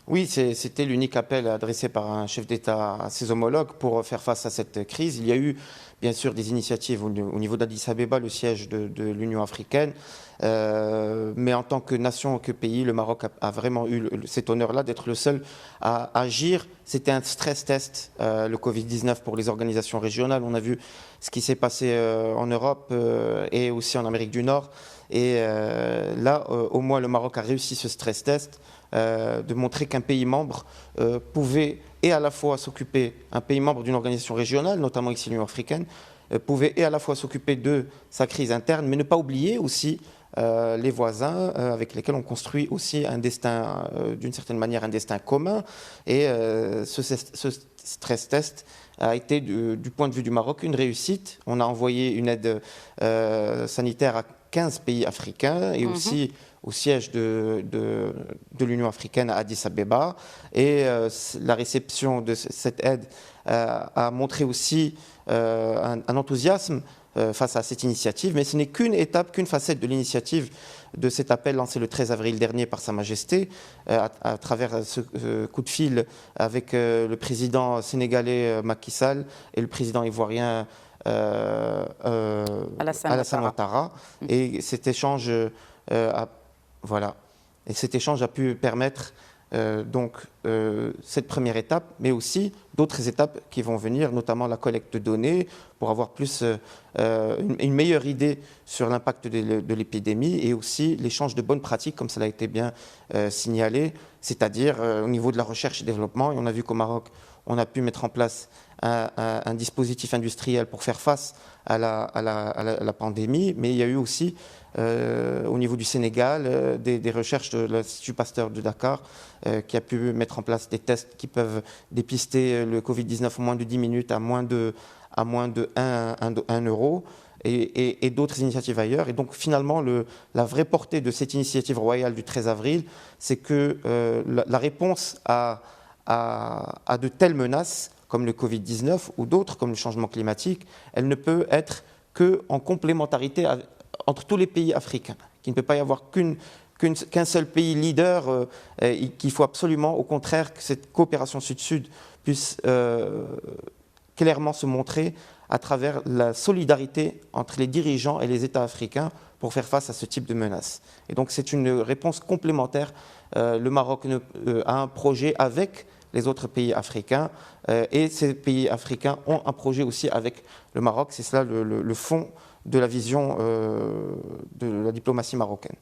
Oui, c'était l'unique appel adressé par un chef d'État à ses homologues pour faire face à cette crise. Il y a eu bien sûr des initiatives au niveau d'Addis Abeba, le siège de l'Union africaine, mais en tant que nation, que pays, le Maroc a vraiment eu cet honneur-là d'être le seul à agir. C'était un stress test, le Covid-19, pour les organisations régionales. On a vu ce qui s'est passé en Europe et aussi en Amérique du Nord. Et là, au moins, le Maroc a réussi ce stress test. De montrer qu'un pays membre pouvait et à la fois s'occuper, un pays membre d'une organisation régionale, notamment ici l'Union africaine, pouvait et à la fois s'occuper de sa crise interne, mais ne pas oublier aussi les voisins avec lesquels on construit aussi un destin, d'une certaine manière, un destin commun. Et ce stress test a été, du point de vue du Maroc, une réussite. On a envoyé une aide sanitaire à 15 pays africains et aussi au siège de l'Union africaine à Addis Abeba. Et la réception de cette aide a montré aussi un enthousiasme face à cette initiative. Mais ce n'est qu'une étape, qu'une facette de l'initiative de cet appel lancé le 13 avril dernier par Sa Majesté, à travers ce coup de fil avec le président sénégalais Macky Sall et le président ivoirien Alassane Ouattara. Et cet échange voilà. Et cet échange a pu permettre cette première étape, mais aussi d'autres étapes qui vont venir, notamment la collecte de données, pour avoir plus une meilleure idée sur l'impact de l'épidémie, et aussi l'échange de bonnes pratiques, comme cela a été bien signalé, c'est-à-dire au niveau de la recherche et développement. Et on a vu qu'au Maroc, on a pu mettre en place un dispositif industriel pour faire face à la pandémie, mais il y a eu aussi au niveau du Sénégal des recherches de l'Institut Pasteur de Dakar qui a pu mettre en place des tests qui peuvent dépister le Covid-19 en moins de 10 minutes à moins de 1 euro, et d'autres initiatives ailleurs. Et donc finalement, la vraie portée de cette initiative royale du 13 avril, c'est que la réponse à de telles menaces comme le Covid-19 ou d'autres comme le changement climatique, elle ne peut être qu'en complémentarité entre tous les pays africains, qu'il ne peut pas y avoir qu'un seul pays leader, qu'il faut absolument, au contraire, que cette coopération sud-sud puisse clairement se montrer à travers la solidarité entre les dirigeants et les États africains pour faire face à ce type de menaces. Et donc c'est une réponse complémentaire. Le Maroc a un projet avec les autres pays africains, et ces pays africains ont un projet aussi avec le Maroc. C'est cela le fond de la vision de la diplomatie marocaine.